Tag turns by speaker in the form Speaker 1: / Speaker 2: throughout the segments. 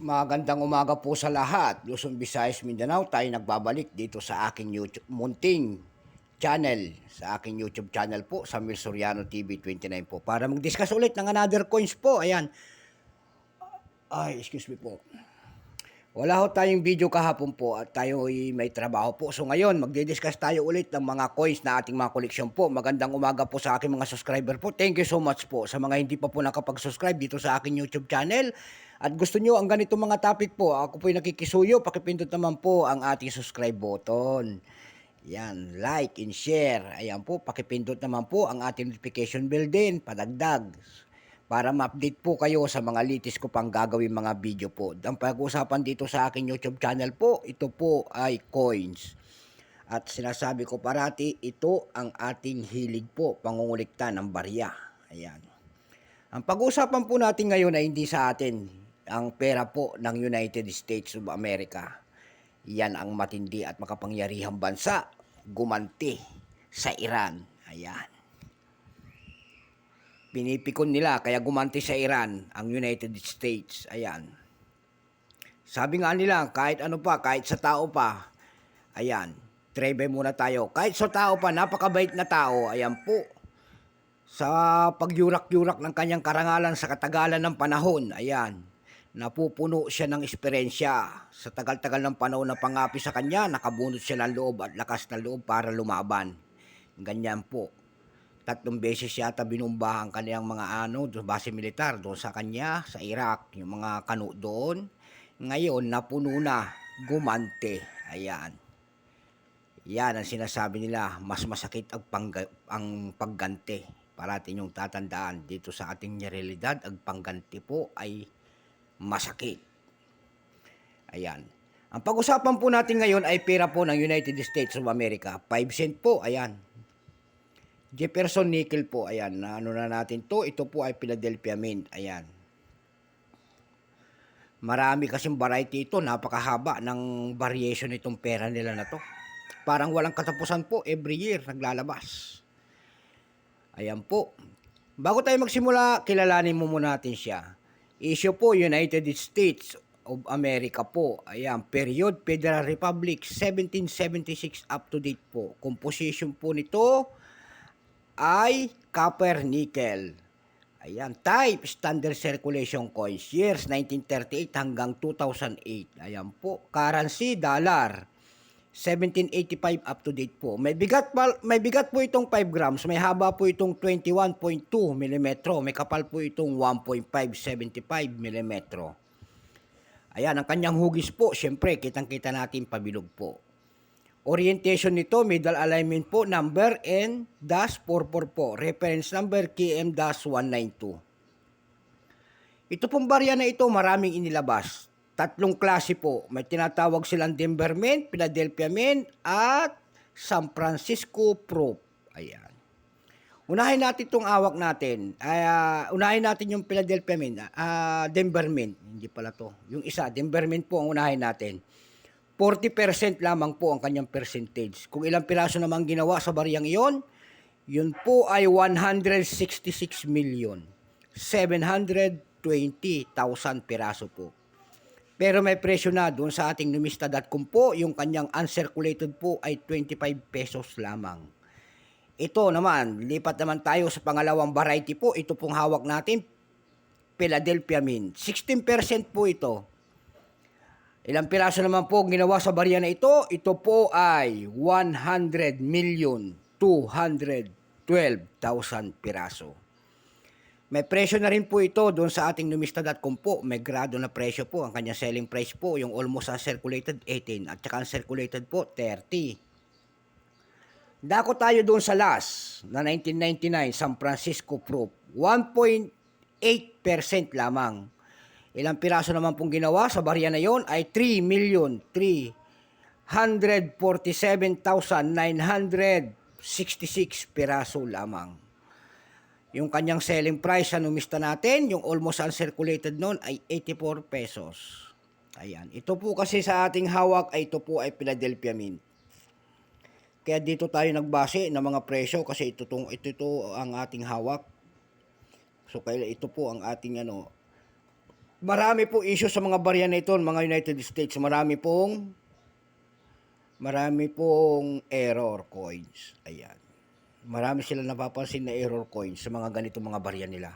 Speaker 1: Magandang umaga po sa lahat. Luzon, Visayas, Mindanao, tayo nagbabalik dito sa aking YouTube munting channel, sa aking YouTube channel po, sa Mil Soriano TV 29 po. Para mag-discuss ulit ng another coins po. Ayan. Ay, excuse me po. Wala ho tayong video kahapon po at tayo ay may trabaho po. So ngayon, magdi-discuss tayo ulit ng mga coins na ating mga koleksyon po. Magandang umaga po sa aking mga subscriber po. Thank you so much po sa mga hindi pa po nakapag-subscribe dito sa aking YouTube channel. At gusto nyo ang ganito mga topic po, ako po yung nakikisuyo, pakipindot naman po ang ating subscribe button. Yan, like and share. Ayan po, pakipindot naman po ang ating notification bell din, padagdag para ma-update po kayo sa mga latest ko pang gagawin mga video po. Ang pag-uusapan dito sa aking YouTube channel po, ito po ay coins. At sinasabi ko parati, ito ang ating hilig po, pangungulikta ng barya. Ayan. Ang pag-uusapan po natin ngayon ay hindi sa atin, ang pera po ng United States of America. Yan ang matindi at makapangyarihang bansa, gumanti sa Iran. Ayan. Pinipikon nila kaya gumanti sa Iran ang United States. Ayan. Sabi nga nila, kahit ano pa, kahit sa tao pa, ayan, trebe muna tayo. Kahit sa tao pa, napakabait na tao, ayan po, sa pagyurak-yurak ng kanyang karangalan sa katagalan ng panahon, ayan, napupuno siya ng esperensya. Sa tagal-tagal ng panahon na pangapi sa kanya, nakabunot siya ng loob at lakas ng loob para lumaban. Ganyan po. 3 beses yata binumbahan kaniyang mga base militar doon sa kanya, sa Iraq, yung mga kano doon. Ngayon, napuno na, gumante. Ayan. Yan ang sinasabi nila, mas masakit ang pagganti. Parating yung tatandaan dito sa ating realidad, ang pangganti po ay masakit. Ayan. Ang pag-usapan po natin ngayon ay pera po ng United States of America. 5 cent po, ayan. Jefferson nickel po, ayan, na ano na natin to, ito po ay Philadelphia Mint, ayan. Marami kasing variety ito, napakahaba ng variation itong pera nila na to. Parang walang katapusan po, every year naglalabas. Ayan po. Bago tayo magsimula, kilalanin mo muna natin siya. Issue po, United States of America po, ayan, period, Federal Republic, 1776 up to date po. Composition po nito ay copper nickel. Ayan, type standard circulation coins, years 1938 hanggang 2008. Ayan po, currency dollar, 1785 up to date po. May bigat po itong 5 grams, may haba po itong 21.2 mm, may kapal po itong 1.575 mm. Ayan, ang kanyang hugis po, syempre, kitang-kita natin pabilog po. Orientation nito, middle alignment po, number N-44 po. Reference number KM-192. Ito pong barya na ito, maraming inilabas. 3 klase po. May tinatawag silang Denver Mint, Philadelphia Mint, at San Francisco Proof. Ayan. Unahin natin itong awak natin. Unahin natin yung Philadelphia Mint. Denver Mint. Hindi pala to. Yung isa, Denver Mint po ang unahin natin. 40% lamang po ang kanyang percentage. Kung ilang piraso naman ginawa sa bariyang iyon, yun po ay 166,720,000 piraso po. Pero may presyo na doon sa ating numista.com po, yung kanyang uncirculated po ay 25 pesos lamang. Ito naman, lipat naman tayo sa pangalawang variety po. Ito pong hawak natin, Philadelphia Mint. 16% po ito. Ilang piraso naman po ginawa sa barya na ito? Ito po ay 100,212,000 piraso. May presyo na rin po ito doon sa ating numista.com po. May grado na presyo po. Ang kanyang selling price po, yung almost uncirculated 18 at saka uncirculated po 30. Dako tayo doon sa last na 1999 San Francisco Proof. 1.8% lamang. Ilang piraso naman pong ginawa sa barya na yon ay 3,347,966 piraso lamang. Yung kanyang selling price sa numista natin, yung almost uncirculated noon ay 84 pesos. Ayan. Ito po kasi sa ating hawak ay ito po ay Philadelphia Mint. Kaya dito tayo nagbase ng mga presyo kasi ito ang ating hawak. So kaya ito po ang ating Marami po issue sa mga barya na ito, mga United States. Marami pong error coins. Ayan. Marami sila napapansin na error coins sa mga ganitong mga barya nila.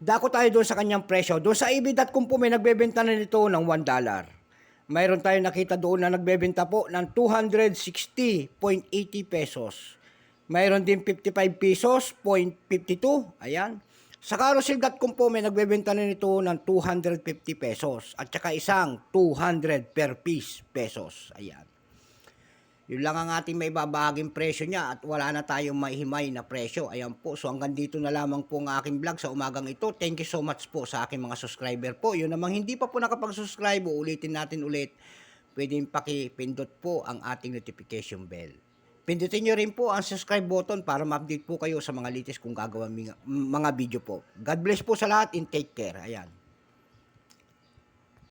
Speaker 1: Dako tayo doon sa kanyang presyo. Doon sa EB.com po may nagbebenta na nito ng $1. Mayroon tayong nakita doon na nagbebenta po ng 260.80 pesos. Mayroon din 55 pesos, 0.52. Ayan. Sa carousel.com po may nagbebenta na nito ng 250 pesos. At saka isang 200 per piece pesos. Ayan. Yun lang ang ating may babahaging presyo niya at wala na tayong maihimay na presyo. Ayan po. So hanggang dito na lamang po ang aking vlog sa umagang ito. Thank you so much po sa aking mga subscriber po. Yun namang hindi pa po nakapag-subscribe, ulitin natin ulit. Pwede pakipindot po ang ating notification bell. Pindutin nyo rin po ang subscribe button para ma-update po kayo sa mga latest kong gagawin mga video po. God bless po sa lahat and take care. Ayan.